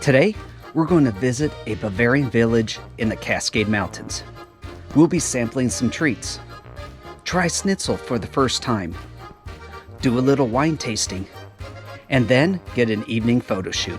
Today, we're going to visit a Bavarian village in the Cascade Mountains. We'll be sampling some treats. Try Schnitzel for the first time. Do a little wine tasting. And then get an evening photo shoot.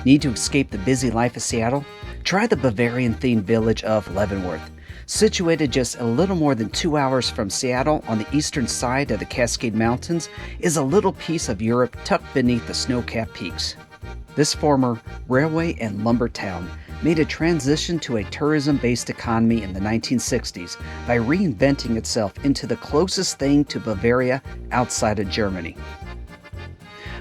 Need to escape the busy life of Seattle? Try the Bavarian-themed village of Leavenworth. Situated just a little more than 2 hours from Seattle on the eastern side of the Cascade Mountains is a little piece of Europe tucked beneath the snow-capped peaks. This former railway and lumber town made a transition to a tourism-based economy in the 1960s by reinventing itself into the closest thing to Bavaria outside of Germany.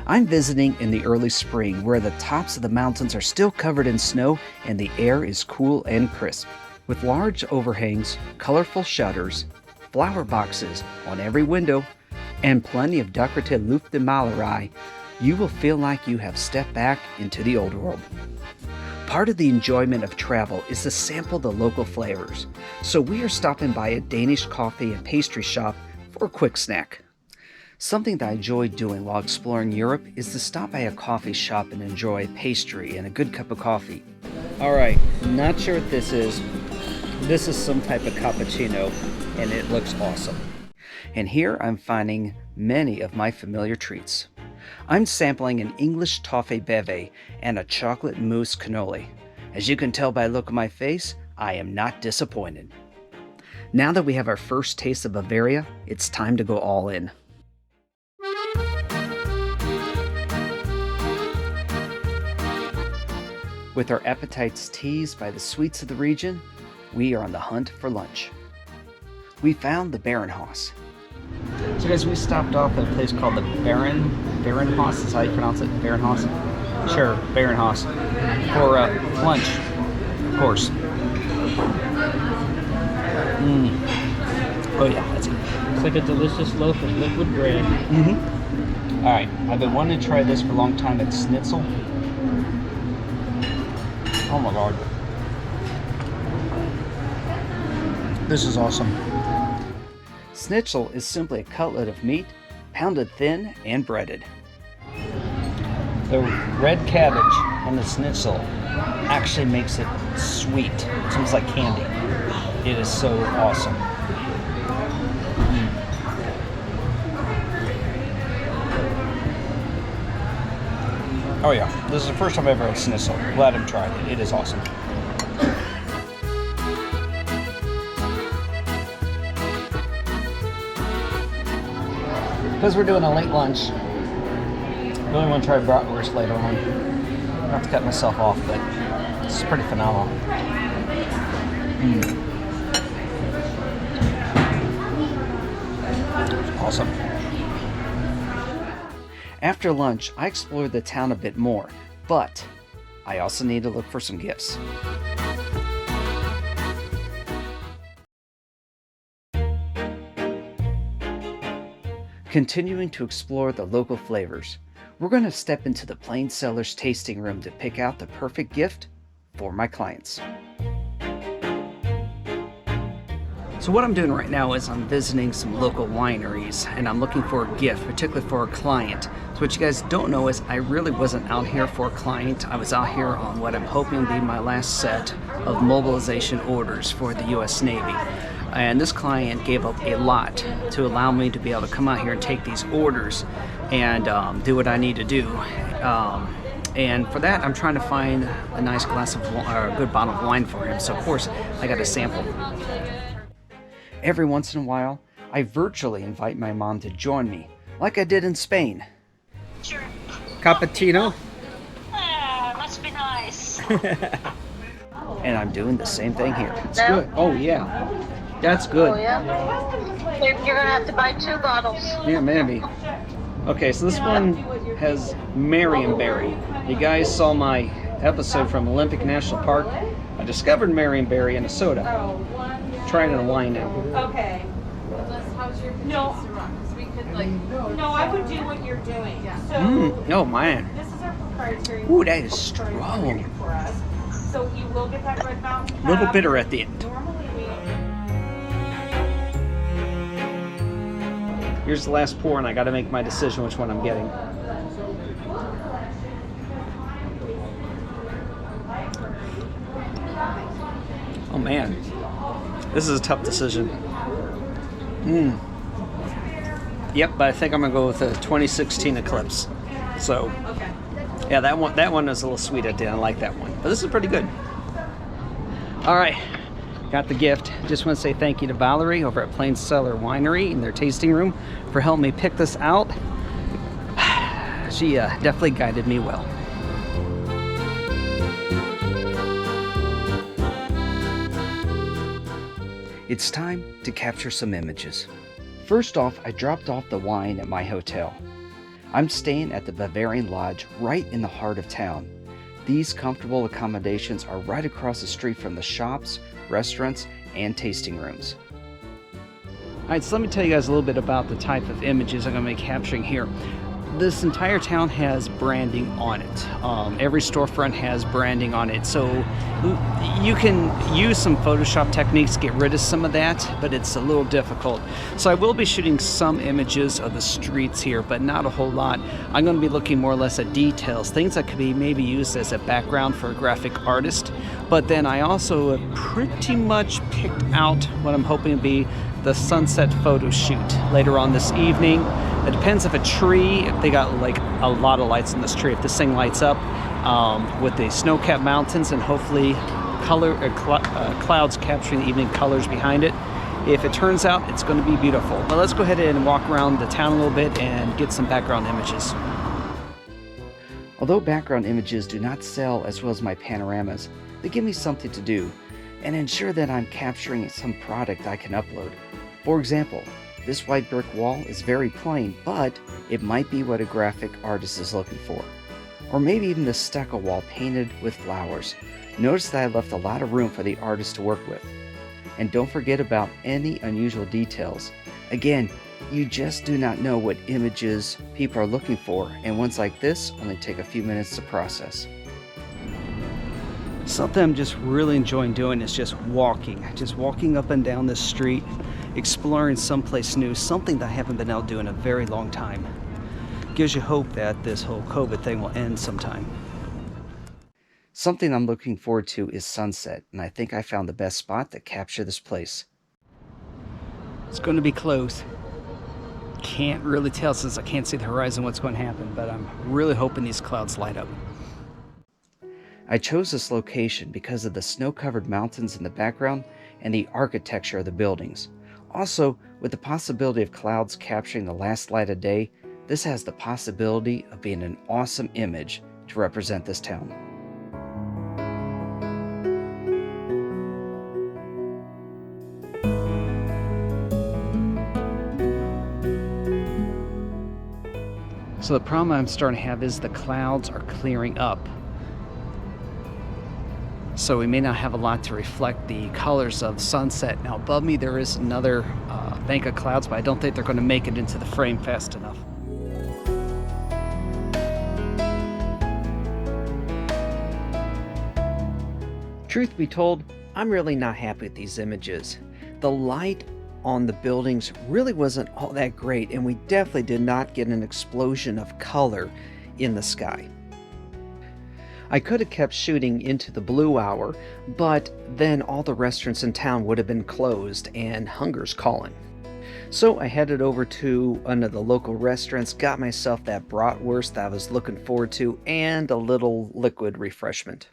I'm visiting in the early spring where the tops of the mountains are still covered in snow and the air is cool and crisp. With large overhangs, colorful shutters, flower boxes on every window, and plenty of decorative Luftmalerei, you will feel like you have stepped back into the old world. Part of the enjoyment of travel is to sample the local flavors, so we are stopping by a Danish coffee and pastry shop for a quick snack. Something that I enjoy doing while exploring Europe is to stop by a coffee shop and enjoy pastry and a good cup of coffee. Alright, not sure what this is. This is some type of cappuccino, and it looks awesome. And here I'm finding many of my familiar treats. I'm sampling an English toffee beve and a chocolate mousse cannoli. As you can tell by the look on my face, I am not disappointed. Now that we have our first taste of Bavaria, it's time to go all in. With our appetites teased by the sweets of the region, we are on the hunt for lunch. We found the Baronhaus. So guys, we stopped off at a place called the Baronhaus, is how you pronounce it? Baronhaus? Sure, Baronhaus. For lunch, of course. Oh yeah, that's it. It's like a delicious loaf of liquid bread. Alright, I've been wanting to try this for a long time at Schnitzel. Oh my god. This is awesome. Schnitzel is simply a cutlet of meat, pounded thin and breaded. The red cabbage on the Schnitzel actually makes it sweet. It's almost like candy. It is so awesome. Oh yeah, this is the first time I've ever had Schnitzel. Glad I've tried it. It is awesome. Because we're doing a late lunch, I really want to try bratwurst later on. I'll have to cut myself off, but this is pretty phenomenal. Awesome. After lunch, I explored the town a bit more, but I also need to look for some gifts. Continuing to explore the local flavors, we're going to step into the Plain Cellars tasting room to pick out the perfect gift for my clients. So what I'm doing right now is I'm visiting some local wineries and I'm looking for a gift, particularly for a client. So what you guys don't know is I really wasn't out here for a client. I was out here on what I'm hoping to be my last set of mobilization orders for the U.S. Navy. And this client gave up a lot to allow me to be able to come out here and take these orders and do what I need to do. And for that, I'm trying to find a nice glass of or a good bottle of wine for him. So of course, I got to sample. Every once in a while, I virtually invite my mom to join me, like I did in Spain. Sure. Cappuccino? Must be nice. And I'm doing the same thing here. It's good. Oh yeah, that's good. Oh yeah? You're gonna have to buy 2 bottles. Yeah, maybe. Okay, so this one has Marionberry. You guys saw my episode from Olympic National Park. I discovered Marionberry in a soda. Trying a wine now. Okay. No. No, I would do what you're doing. So Oh man. this is our proprietary. Ooh, that is strong. for us. So you will get that red mountain A little cab. bitter at the end. Normally we Here's the last pour, and I got to make my decision which one I'm getting. Oh man, this is a tough decision. Yep, but I think I'm gonna go with the 2016 Eclipse. So, yeah, that one is a little sweet at the end. I like that one, but this is pretty good. All right, got the gift. Just want to say thank you to Valerie over at Plain Cellar Winery in their tasting room for helping me pick this out. She definitely guided me well. It's time to capture some images. First off, I dropped off the wine at my hotel. I'm staying at the Bavarian Lodge right in the heart of town. These comfortable accommodations are right across the street from the shops, restaurants, and tasting rooms. Alright, so let me tell you guys a little bit about the type of images I'm going to be capturing here. This entire town has branding on it. Every storefront has branding on it, so you can use some Photoshop techniques to get rid of some of that, but it's a little difficult. So I will be shooting some images of the streets here, but not a whole lot. I'm going to be looking more or less at details, things that could be maybe used as a background for a graphic artist. But then I also have pretty much picked out what I'm hoping to be the sunset photo shoot later on this evening. It depends if if they got like a lot of lights in this tree, if this thing lights up with the snow-capped mountains and hopefully clouds capturing the evening colors behind it. If it turns out, it's going to be beautiful. But let's go ahead and walk around the town a little bit and get some background images. Although background images do not sell as well as my panoramas, they give me something to do and ensure that I'm capturing some product I can upload. For example, this white brick wall is very plain, but it might be what a graphic artist is looking for. Or maybe even the stucco wall painted with flowers. Notice that I left a lot of room for the artist to work with. And don't forget about any unusual details. Again, you just do not know what images people are looking for, and ones like this only take a few minutes to process. Something I'm just really enjoying doing is just walking up and down this street, exploring someplace new, something that I haven't been able to do in a very long time. Gives you hope that this whole COVID thing will end sometime. Something I'm looking forward to is sunset, and I think I found the best spot to capture this place. It's going to be close. Can't really tell since I can't see the horizon what's going to happen, but I'm really hoping these clouds light up. I chose this location because of the snow-covered mountains in the background and the architecture of the buildings. Also, with the possibility of clouds capturing the last light of day, this has the possibility of being an awesome image to represent this town. So the problem I'm starting to have is the clouds are clearing up. So we may not have a lot to reflect the colors of sunset. Now above me there is another bank of clouds, but I don't think they're going to make it into the frame fast enough. Truth be told, I'm really not happy with these images. The light on the buildings really wasn't all that great, and we definitely did not get an explosion of color in the sky. I could have kept shooting into the blue hour, but then all the restaurants in town would have been closed and hunger's calling. So I headed over to one of the local restaurants, got myself that bratwurst that I was looking forward to, and a little liquid refreshment.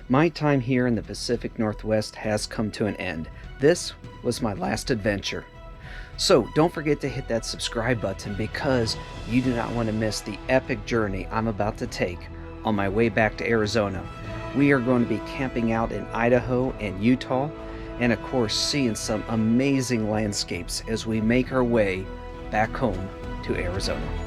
My time here in the Pacific Northwest has come to an end. This was my last adventure. So don't forget to hit that subscribe button because you do not want to miss the epic journey I'm about to take on my way back to Arizona. We are going to be camping out in Idaho and Utah, and of course seeing some amazing landscapes as we make our way back home to Arizona.